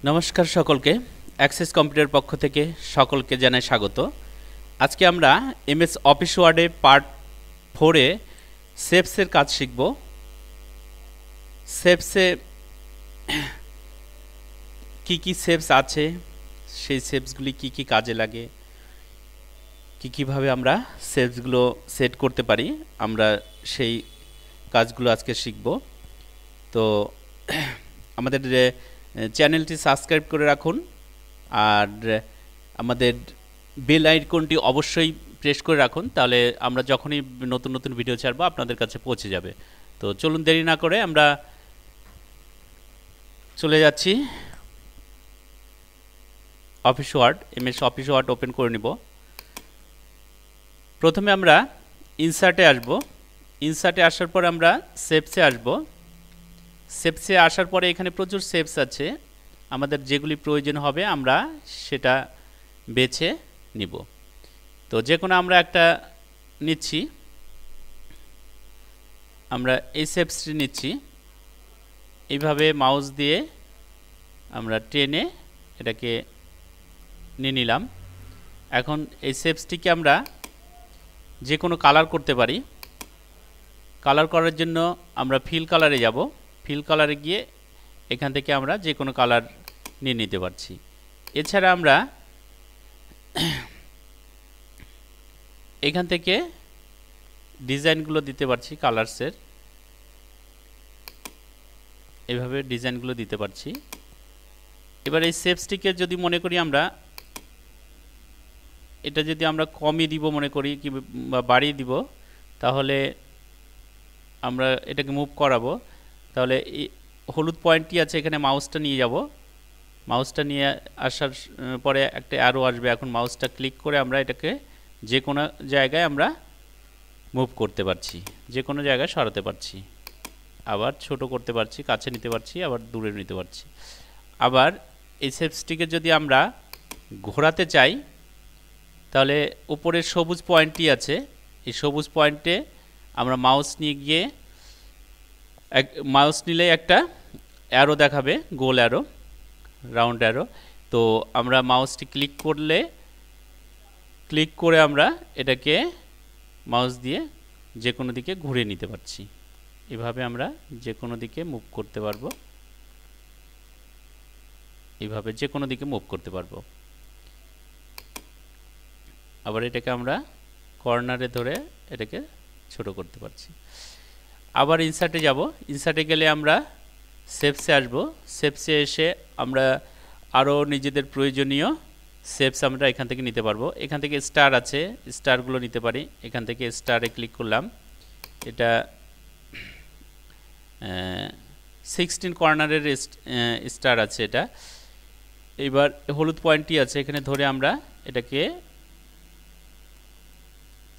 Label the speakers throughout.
Speaker 1: নমস্কার সকলকে access computer পক্ষ থেকে সকলকে জানাই স্বাগত। আজকে আমরা এমএস অফিস ওয়ার্ডে পার্ট 4-এ শেপসের কাজ শিখব। শেপসে কি শেপস আছে, সেই শেপসগুলি কি কাজে লাগে, কিভাবে আমরা শেপসগুলো সেট করতে পারি, আমরা সেই কাজগুলো আজকে শিখব। তো আমাদের চ্যানেলটি সাবস্ক্রাইব করে রাখুন আর আমাদের বেল আইকনটি অবশ্যই প্রেস করে রাখুন, তাহলে আমরা যখনই নতুন নতুন ভিডিও ছাড়বো আপনাদের কাছে পৌঁছে যাবে। তো চলুন দেরি না করে আমরা চলে যাচ্ছি office word. MS office word open করে নিব। প্রথমে আমরা ইনসার্টে আসব। ইনসার্টে আসার পর আমরা শেপসে আসব। শেপসে আসার পরে এখানে প্রচুর শেপস আছে, আমাদের যেগুলি প্রয়োজন হবে আমরা সেটা বেছে নিব। তো যে কোনো আমরা একটা নিচ্ছি, আমরা এই শেপসটি নিচ্ছি। এইভাবে মাউস দিয়ে আমরা টেনে এটাকে নিয়ে নিলাম। এখন এই শেপসটিকে আমরা যে কোনো কালার করতে পারি। কালার করার জন্য আমরা ফিল কালারে যাব। ফিল কালারে গিয়ে এখান থেকে আমরা যে কোনো কালার নিয়ে নিতে পারছি। এছাড়া আমরা এখান থেকে ডিজাইনগুলো দিতে পারছি কালারসের, এভাবে ডিজাইনগুলো দিতে পারছি। এবার এই শেপসটিকে যদি মনে করি আমরা এটা যদি আমরা কমই দিব মনে করি কি বা বাড়িয়ে দিব, তাহলে আমরা এটাকে মুভ করাবো। তাহলে এই হলুদ পয়েন্টটি আছে, এখানে মাউসটা নিয়ে যাব। মাউসটা নিয়ে আসার পরে একটা অ্যারো আসবে। এখন মাউসটা ক্লিক করে আমরা এটাকে যে কোনো জায়গায় আমরা মুভ করতে পারছি, যে কোনো জায়গায় সরাতে পারছি, আবার ছোট করতে পারছি, কাছে নিতে পারছি, আবার দূরে নিতে পারছি। আবার এই শেপসটিকে যদি আমরা ঘোরাতে চাই, তাহলে উপরের সবুজ পয়েন্টটি আছে, এই সবুজ পয়েন্টে আমরা মাউস নিয়ে গিয়ে মাউস নিলে একটা অ্যারো দেখাবে, গোল অ্যারো, রাউন্ড অ্যারো। তো আমরা মাউসটি ক্লিক করে আমরা এটাকে মাউস দিয়ে যে কোনো দিকে ঘুরিয়ে নিতে পারছি। এভাবে আমরা যে কোনো দিকে মুভ করতে পারবো, এইভাবে যে কোনো দিকে মুভ করতে পারবো। আবার এটাকে আমরা কর্নারে ধরে এটাকে ছোট করতে পারছি। আবার ইনসার্টে যাব। ইনসার্টে গেলে আমরা শেপসে আসব। শেপসে এসে আমরা আরও নিজেদের প্রয়োজনীয় শেপস আমরা এখান থেকে নিতে পারবো। এখান থেকে স্টার আছে, স্টারগুলো নিতে পারি। এখান থেকে স্টারে ক্লিক করলাম, এটা 16 কর্নারের স্টার আছে এটা। এবার হলুদ পয়েন্টটি আছে, এখানে ধরে আমরা এটাকে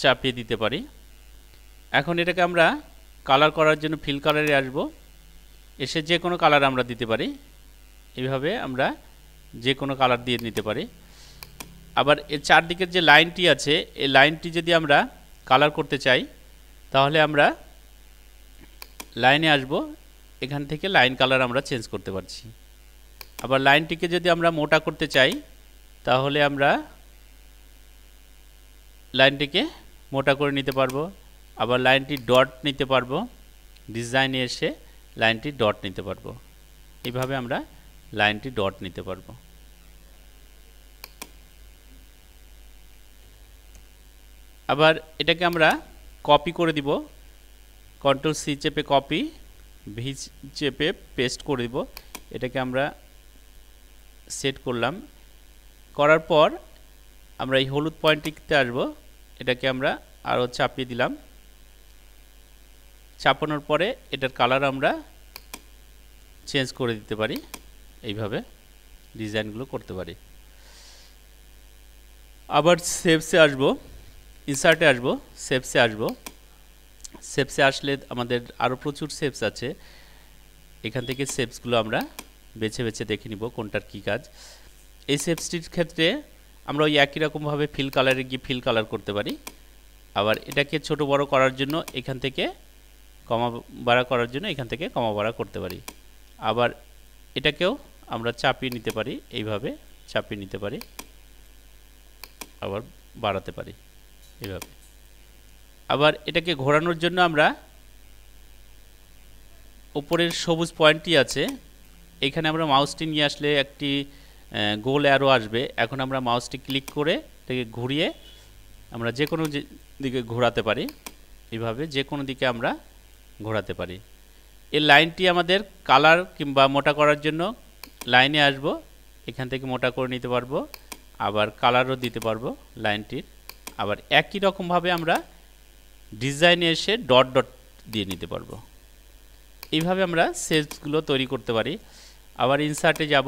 Speaker 1: চাপিয়ে দিতে পারি। এখন এটাকে আমরা কালার করার জন্য ফিল কালারে আসব। এসে যে কোনো কালার আমরা দিতে পারি, এইভাবে আমরা যে কোনো কালার দিয়ে নিতে পারি। আবার এর চারদিকের যে লাইনটি আছে, এই লাইনটি যদি আমরা কালার করতে চাই, তাহলে আমরা লাইনে আসব। এখান থেকে লাইন কালার আমরা চেঞ্জ করতে পারছি। আবার লাইনটিকে যদি আমরা মোটা করতে চাই, তাহলে আমরা লাইনটিকে মোটা করে নিতে পারবো। আবার লাইনটি ডট নিতে পারবো, ডিজাইনে এসে লাইনটি ডট নিতে পারবো। এইভাবে আমরা লাইনটি ডট নিতে পারবো। আবার এটাকে আমরা কপি করে দিব। কন্ট্রোল সি চেপে কপি, ভি চেপে পেস্ট করে দিব। এটাকে আমরা সেট করলাম। করার পর আমরা এই হলুদ পয়েন্টটিতে আসব। এটাকে আমরা আরও চাপিয়ে দিলাম। চাপানোর পরে এটার কালার আমরা চেঞ্জ করে দিতে পারি, এইভাবে ডিজাইনগুলো করতে পারি। আবার শেপসে আসব, ইনসার্টে আসব, শেপসে আসব। শেপসে আসলে আমাদের আরও প্রচুর শেপস আছে। এখান থেকে শেপসগুলো আমরা বেছে বেছে দেখে নিব কোনটার কী কাজ। এই শেপসটির ক্ষেত্রে আমরা ওই একই রকমভাবে ফিল কালারে গিয়ে ফিল কালার করতে পারি। আবার এটাকে ছোট বড় করার জন্য এখান থেকে কমা বাড়া করার জন্য এখান থেকে কমা বাড়া করতে পারি। আবার এটাকেও আমরা চাপিয়ে নিতে পারি, এইভাবে চাপিয়ে নিতে পারি, আবার বাড়াতে পারি এইভাবে। আবার এটাকে ঘোরানোর জন্য আমরা উপরের সবুজ পয়েন্টটি আছে, এখানে আমরা মাউসটি নিয়ে আসলে একটি গোল অ্যারো আসবে। এখন আমরা মাউসটি ক্লিক করে এটাকে ঘুরিয়ে আমরা যে কোনো দিকে ঘোরাতে পারি, এইভাবে যে কোনো দিকে আমরা ঘোরাতে পারি। এই লাইনটি আমাদের কালার কিংবা মোটা করার জন্য লাইনে আসব, এখান থেকে মোটা করে নিতে পারবো, আবার কালারও দিতে পারবো লাইনটির। আবার একই রকমভাবে আমরা ডিজাইনে এসে ডট ডট দিয়ে নিতে পারবো। এইভাবে আমরা শেপসগুলো তৈরি করতে পারি। আবার ইনসার্টে যাব,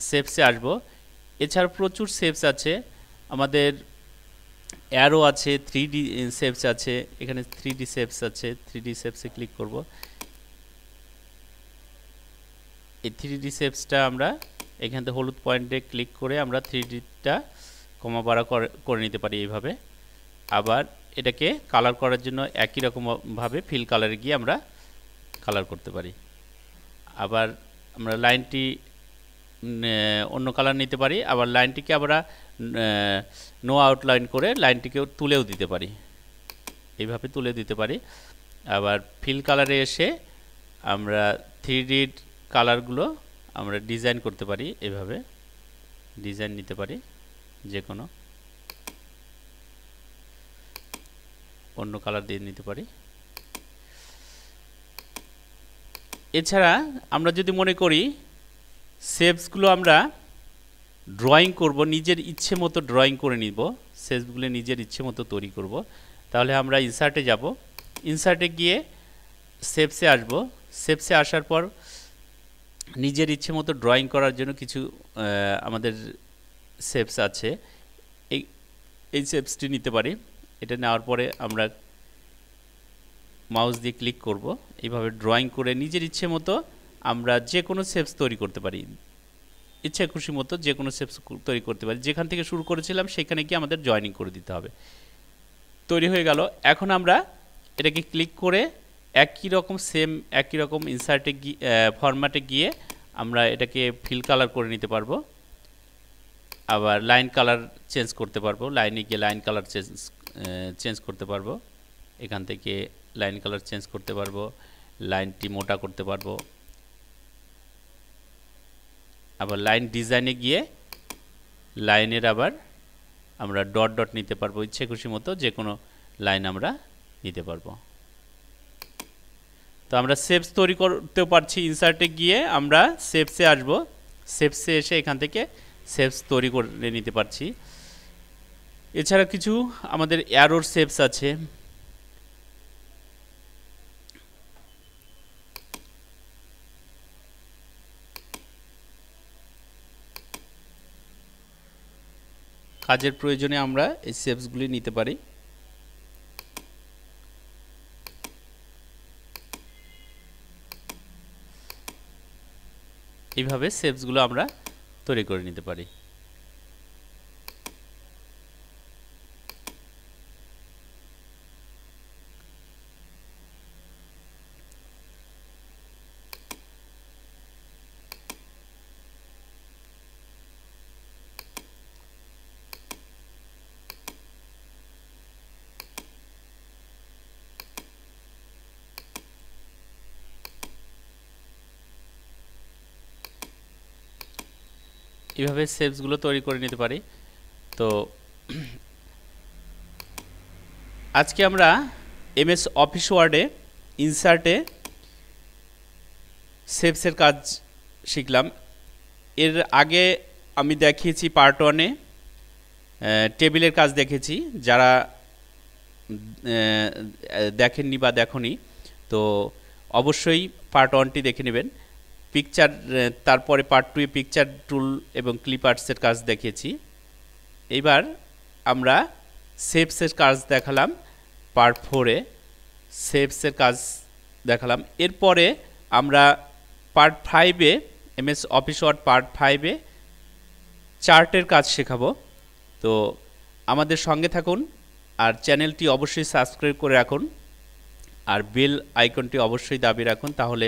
Speaker 1: শেপসে আসব। এছাড়া প্রচুর শেপস আছে, আমাদের অ্যারো আছে, 3D শেপস আছে, এখানে 3D শেপস আছে, 3D শেপসে ক্লিক করব। এই 3D শেপসটা আমরা এখান থেকে হলুদ পয়েন্টে ক্লিক করে আমরা 3Dটা কমা বাড়া করে নিতে পারি এইভাবে। আবার এটাকে কালার করার জন্য একই রকমভাবে ফিল কালারে গিয়ে আমরা কালার করতে পারি। আবার আমরা লাইনটি অন্য কালার নিতে পারি, আবার লাইনটিকে আমরা নো আউটলাইন করে লাইনটিকেও তুলেও দিতে পারি, এইভাবে তুলে দিতে পারি। আবার ফিল কালারে এসে আমরা 3D কালারগুলো আমরা ডিজাইন করতে পারি, এইভাবে ডিজাইন নিতে পারি, যে কোনো অন্য কালার দিয়ে নিতে পারি। এছাড়া আমরা যদি মনে করি শেপসগুলো আমরা ড্রয়িং করব, নিজের ইচ্ছে মতো ড্রয়িং করে নিব, শেপসগুলো নিজের ইচ্ছে মতো তৈরি করব, তাহলে আমরা ইনসার্টে যাব। ইনসার্টে গিয়ে শেপসে আসব। শেপসে আসার পর নিজের ইচ্ছে মতো ড্রয়িং করার জন্য কিছু আমাদের শেপস আছে, এই শেপসটি নিতে পারি। এটা নেওয়ার পরে আমরা মাউস দিয়ে ক্লিক করব, এইভাবে ড্রয়িং করে নিজের ইচ্ছে মতো আমরা যে কোনো শেপস তৈরি করতে পারি, ইচ্ছে খুশি মতো যে কোনো শেপস তৈরি করতে পারি। যেখান থেকে শুরু করেছিলাম সেখানে গিয়ে আমাদের জয়েনিং করে দিতে হবে। তৈরি হয়ে গেল। এখন আমরা এটাকে ক্লিক করে একই রকম ইনসার্টে গিয়ে ফরম্যাটে গিয়ে আমরা এটাকে ফিল কালার করে নিতে পারবো, আবার লাইন কালার চেঞ্জ করতে পারবো, লাইনে গিয়ে লাইন কালার চেঞ্জ করতে পারবো, এখান থেকে লাইন কালার চেঞ্জ করতে পারবো, লাইনটি মোটা করতে পারবো। আবার লাইন ডিজাইনে গিয়ে লাইনের আবার আমরা ডট ডট নিতে পারবো, ইচ্ছে খুশি মতো যে কোনো লাইন আমরা নিতে পারবো। তো আমরা শেপস তৈরি করতেও পারছি। ইনসার্টে গিয়ে আমরা শেপসে আসব, শেপসে এসে এখান থেকে শেপস তৈরি করে নিতে পারছি। এছাড়া কিছু আমাদের অ্যারোর শেপস আছে, কাজের প্রয়োজনে আমরা এই শেপসগুলি নিতে পারি। এইভাবে শেপসগুলো আমরা তৈরি করে নিতে পারি। এইভাবে শেপসগুলো তৈরি করে নিতে পারি। তো আজকে আমরা এমএস অফিস ওয়ার্ডে ইনসার্টে শেপসের কাজ শিখলাম। এর আগে আমি দেখিয়েছি পার্ট 1-এ টেবিলের কাজ দেখেছি, যারা দেখেননি বা দেখনি তো অবশ্যই পার্ট 1টি দেখে নেবেন। পিকচার, তারপরে পার্ট 2-এ পিকচার টুল এবং ক্লিপ আর্টসের কাজ দেখিয়েছি। এইবার আমরা শেপসের কাজ দেখালাম, পার্ট 4-এ শেপসের কাজ দেখালাম। এরপরে আমরা পার্ট 5-এ এমএস অফিস ওয়ার্ড পার্ট 5-এ চার্টের কাজ শেখাবো। তো আমাদের সঙ্গে থাকুন, আর চ্যানেলটি অবশ্যই সাবস্ক্রাইব করে রাখুন, আর বেল আইকনটি অবশ্যই দাবিয়ে রাখুন, তাহলে